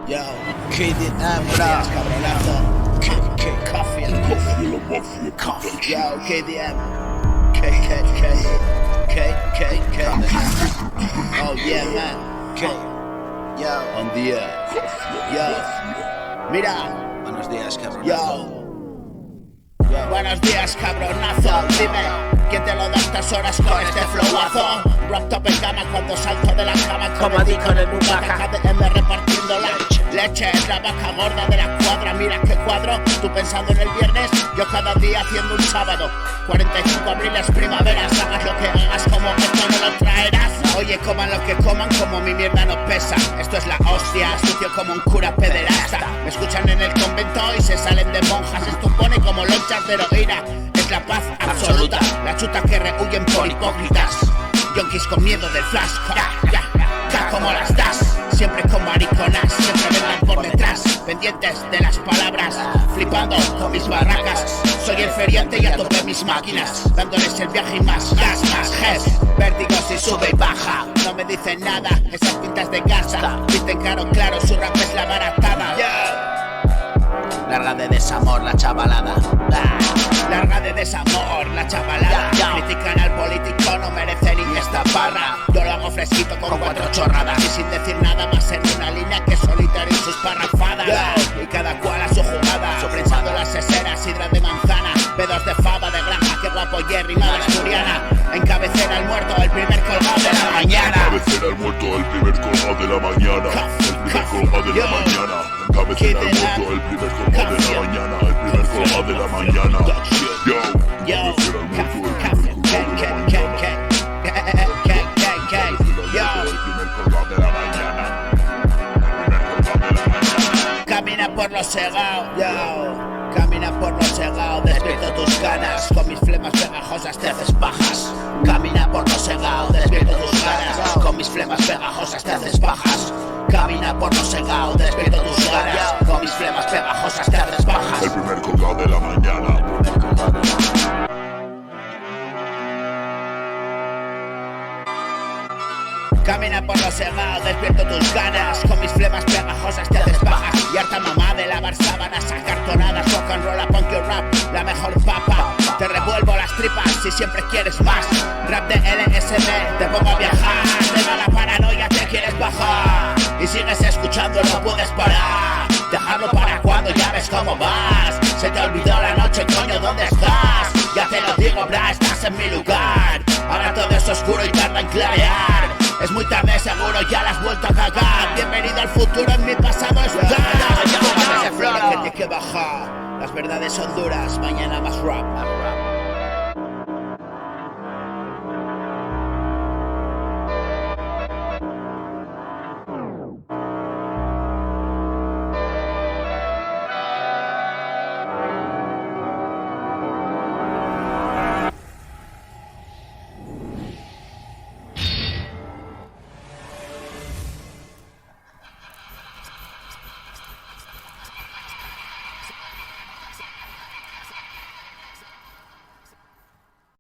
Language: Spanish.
Yo, KDM, días, cabronazo. Yo, KDM. K. Oh yeah, man. K. Yo, buen día. Yo, Mira. Buenos días, cabronazo. Yo. Buenos días, cabronazo. Dime, ¿quién te lo da estas horas con este flowazo? Rock top en gama cuando salto de la cama. Como di con el baka. KDM repartiendo la leche. Es la vaca gorda de la cuadra. Mira qué cuadro. Tú pensando en el viernes, yo cada día haciendo un sábado. 45 abriles, primaveras. Hagas lo que hagas, como esto no lo traerás. Oye, coman lo que coman, como mi mierda no pesa. Esto es la hostia, sucio como un cura pederasta. Me escuchan en el convento y se salen de monjas. Esto pone como lonchas de heroína. Es la paz absoluta, la chuta que rehuyen por hipócritas. Yonkis con miedo del flash. Ya, como las das. Siempre con mariconas, siempre vendrán por detrás. Pendientes de las palabras, flipando con mis barracas. Soy el feriante y a tope mis máquinas, dándoles el viaje y más gas, más ges. Vértigos y sube y baja. No me dicen nada, esas pintas de casa. Visten claro, su rap es la baratada. Larga de desamor la chavalada. Larga de desamor la chavalada. Critican al político, no merece ni esta barra. Yo lo hago fresquito con 4 chorradas y sin decir nada más en una línea que solitario y sus parrafadas. Y cada cual a su jugada, pensando las seseras, sidra de manzana, pedos de fava de granja, que guapo Jerry, madre asturiana. En cabecera el muerto, el primer colgado de la mañana. Cabecera el muerto, el primer colgado de la mañana. El primer colgado de la mañana. Cabecera el muerto, el primer colgado de la mañana. El primer colgado de la mañana. Yo, cabecera el muerto, el primer colgado de la mañana. El primer colgado de la mañana. Camina por los segaos, yo. Camina por los segaos, despierto tus ganas. Con mis flemas pegajosas te haces pajas. Camina por los segaos, despierto tus ganas. Con mis flemas pegajosas te haces pajas. Camina por los segaos, despierto tus ganas. Con mis flemas pegajosas te haces pajas. El primer colgado de la mañana. Camina por los segaos, despierto tus ganas. Con mis flemas pegajosas te haces pajas. Y harta mamá de lavar sábanas acartonadas. Rock and roll, punk your rap, la mejor papa. Te revuelvo las tripas si siempre quieres más. Rap de LSD, te pongo a viajar. Te da la paranoia, te quieres bajar. Y sigues escuchando, no puedes parar. Dejarlo para cuando, ya ves cómo vas. Se te olvidó la noche, coño, ¿dónde estás? Ya te lo digo, bra, estás en mi lugar. Ahora todo es oscuro y tarda en clarear. Es muy tarde seguro, ya la has vuelto a cagar. Bienvenido al futuro, en mi pasado es nada. Ya ese flow que tiene que bajar. Las verdades son duras, mañana más rap.